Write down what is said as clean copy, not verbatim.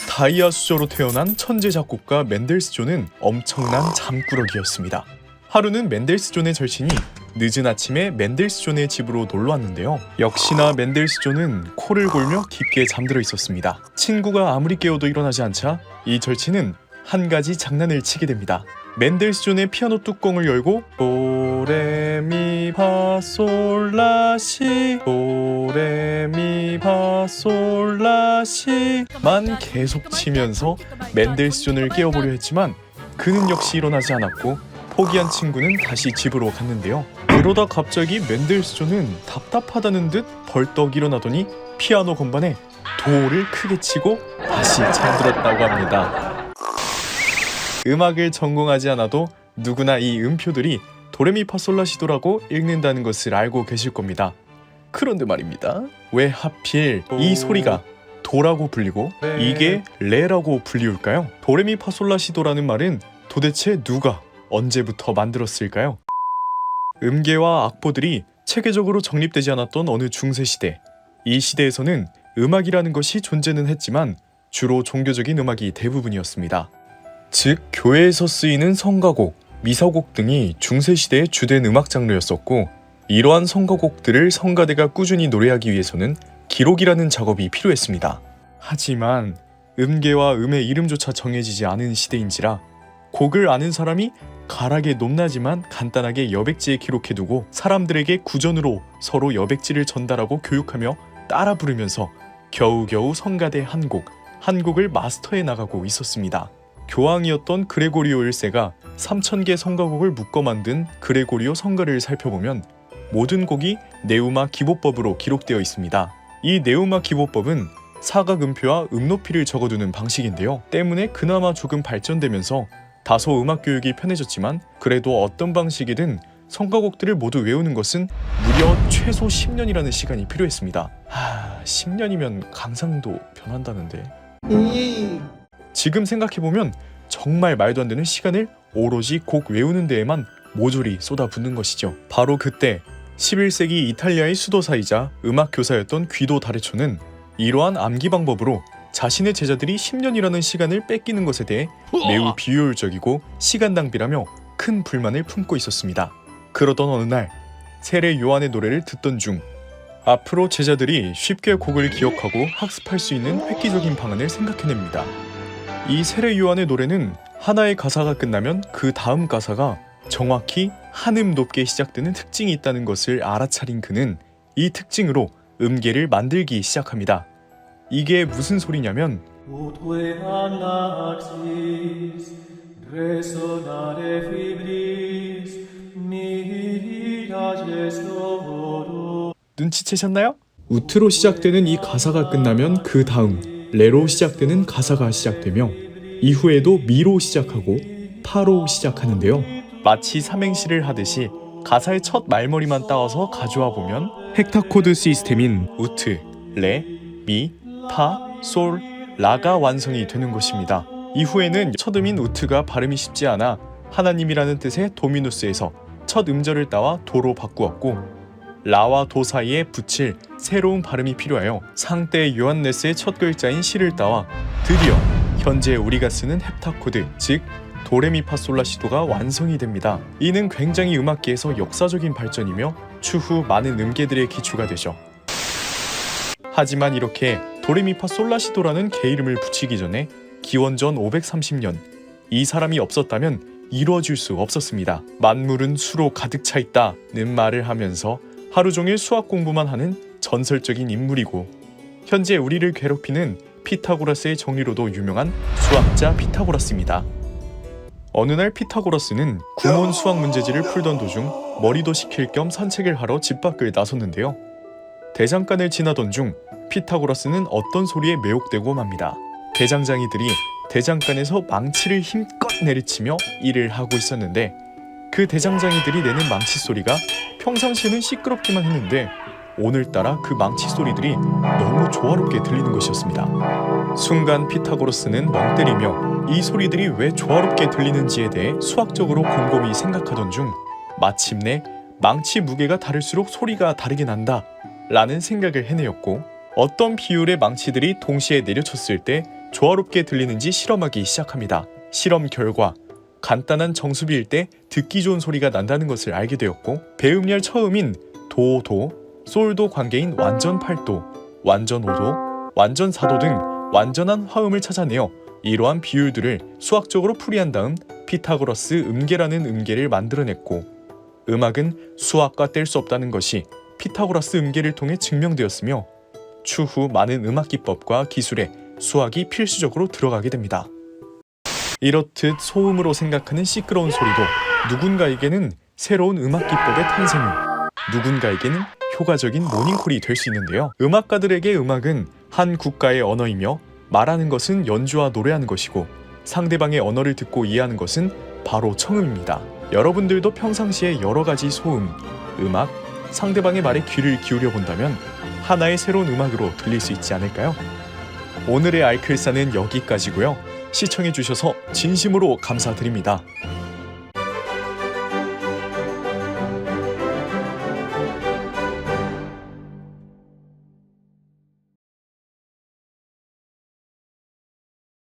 다이아 수저로 태어난 천재 작곡가 맨델스존은 엄청난 잠꾸러기였습니다. 하루는 맨델스존의 절친이 늦은 아침에 맨델스존의 집으로 놀러 왔는데요. 역시나 맨델스존은 코를 골며 깊게 잠들어 있었습니다. 친구가 아무리 깨워도 일어나지 않자 이 절친은 한 가지 장난을 치게 됩니다. 맨델스존의 피아노 뚜껑을 열고 도레미파솔라시 도레미파솔라시만 계속 치면서 맨델스존을 깨워보려 했지만 그는 역시 일어나지 않았고 포기한 친구는 다시 집으로 갔는데요. 그러다 갑자기 맨델스존은 답답하다는 듯 벌떡 일어나더니 피아노 건반에 도를 크게 치고 다시 잠들었다고 합니다. 음악을 전공하지 않아도 누구나 이 음표들이 도레미파솔라시도라고 읽는다는 것을 알고 계실 겁니다. 그런데 말입니다. 왜 하필 이 소리가 도라고 불리고 이게 레라고 불리울까요? 도레미파솔라시도라는 말은 도대체 누가 언제부터 만들었을까요? 음계와 악보들이 체계적으로 정립되지 않았던 어느 중세시대. 이 시대에서는 음악이라는 것이 존재는 했지만 주로 종교적인 음악이 대부분이었습니다. 즉 교회에서 쓰이는 성가곡, 미사곡 등이 중세시대의 주된 음악 장르였었고 이러한 성가곡들을 성가대가 꾸준히 노래하기 위해서는 기록이라는 작업이 필요했습니다. 하지만 음계와 음의 이름조차 정해지지 않은 시대인지라 곡을 아는 사람이 가락에 높나지만 간단하게 여백지에 기록해두고 사람들에게 구전으로 서로 여백지를 전달하고 교육하며 따라 부르면서 겨우겨우 성가대 한 곡을 마스터해 나가고 있었습니다. 교황이었던 그레고리오 1세가 3000개 성가곡을 묶어 만든 그레고리오 성가를 살펴보면 모든 곡이 네우마 기보법으로 기록되어 있습니다. 이 네우마 기보법은 사각 음표와 음높이를 적어두는 방식인데요. 때문에 그나마 조금 발전되면서 다소 음악 교육이 편해졌지만 그래도 어떤 방식이든 성가곡들을 모두 외우는 것은 무려 최소 10년이라는 시간이 필요했습니다. 10년이면 강상도 변한다는데. 지금 생각해보면 정말 말도 안 되는 시간을 오로지 곡 외우는 데에만 모조리 쏟아붓는 것이죠. 바로 그때 11세기 이탈리아의 수도사이자 음악 교사였던 귀도 다레초는 이러한 암기 방법으로 자신의 제자들이 10년이라는 시간을 뺏기는 것에 대해 매우 비효율적이고 시간 낭비라며 큰 불만을 품고 있었습니다. 그러던 어느 날 세례 요한의 노래를 듣던 중 앞으로 제자들이 쉽게 곡을 기억하고 학습할 수 있는 획기적인 방안을 생각해냅니다. 이 세례 요한의 노래는 하나의 가사가 끝나면 그 다음 가사가 정확히 한음 높게 시작되는 특징이 있다는 것을 알아차린 그는 이 특징으로 음계를 만들기 시작합니다. 이게 무슨 소리냐면 눈치채셨나요? 우트로 시작되는 이 가사가 끝나면 그 다음 레로 시작되는 가사가 시작되며 이후에도 미로 시작하고 파로 시작하는데요. 마치 삼행시를 하듯이 가사의 첫 말머리만 따와서 가져와 보면 헥타코드 시스템인 우트, 레, 미, 파, 솔, 라가 완성이 되는 것입니다. 이후에는 첫 음인 우트가 발음이 쉽지 않아 하나님이라는 뜻의 도미누스에서 첫 음절을 따와 도로 바꾸었고 라와 도 사이에 붙일 새로운 발음이 필요하여 상대 요한네스의 첫 글자인 시를 따와 드디어 현재 우리가 쓰는 헵타코드, 즉 도레미파솔라시도가 완성이 됩니다. 이는 굉장히 음악계에서 역사적인 발전이며 추후 많은 음계들의 기초가 되죠. 하지만 이렇게 도레미파솔라시도라는 개 이름을 붙이기 전에 기원전 530년 이 사람이 없었다면 이루어질 수 없었습니다. 만물은 수로 가득 차 있다는 말을 하면서 하루 종일 수학 공부만 하는 전설적인 인물이고 현재 우리를 괴롭히는 피타고라스의 정리로도 유명한 수학자 피타고라스입니다. 어느 날 피타고라스는 구몬 수학 문제지를 풀던 도중 머리도 식힐 겸 산책을 하러 집 밖을 나섰는데요. 대장간을 지나던 중 피타고라스는 어떤 소리에 매혹되고 맙니다. 대장장이들이 대장간에서 망치를 힘껏 내리치며 일을 하고 있었는데 그 대장장이들이 내는 망치 소리가 평상시에는 시끄럽기만 했는데 오늘따라 그 망치 소리들이 너무 조화롭게 들리는 것이었습니다. 순간 피타고라스는 멍 때리며 이 소리들이 왜 조화롭게 들리는지에 대해 수학적으로 곰곰이 생각하던 중 마침내 망치 무게가 다를수록 소리가 다르게 난다 라는 생각을 해내었고 어떤 비율의 망치들이 동시에 내려쳤을 때 조화롭게 들리는지 실험하기 시작합니다. 실험 결과 간단한 정수비일 때 듣기 좋은 소리가 난다는 것을 알게 되었고, 배음열 처음인 도도, 솔도 관계인 완전 8도, 완전 5도, 완전 4도 등 완전한 화음을 찾아내어 이러한 비율들을 수학적으로 풀이한 다음 피타고라스 음계라는 음계를 만들어냈고, 음악은 수학과 뗄 수 없다는 것이 피타고라스 음계를 통해 증명되었으며, 추후 많은 음악 기법과 기술에 수학이 필수적으로 들어가게 됩니다. 이렇듯 소음으로 생각하는 시끄러운 소리도 누군가에게는 새로운 음악 기법의 탄생을, 누군가에게는 효과적인 모닝콜이 될 수 있는데요. 음악가들에게 음악은 한 국가의 언어이며, 말하는 것은 연주와 노래하는 것이고, 상대방의 언어를 듣고 이해하는 것은 바로 청음입니다. 여러분들도 평상시에 여러 가지 소음, 음악, 상대방의 말에 귀를 기울여 본다면 하나의 새로운 음악으로 들릴 수 있지 않을까요? 오늘의 알클사는 여기까지고요. 시청해주셔서 진심으로 감사드립니다.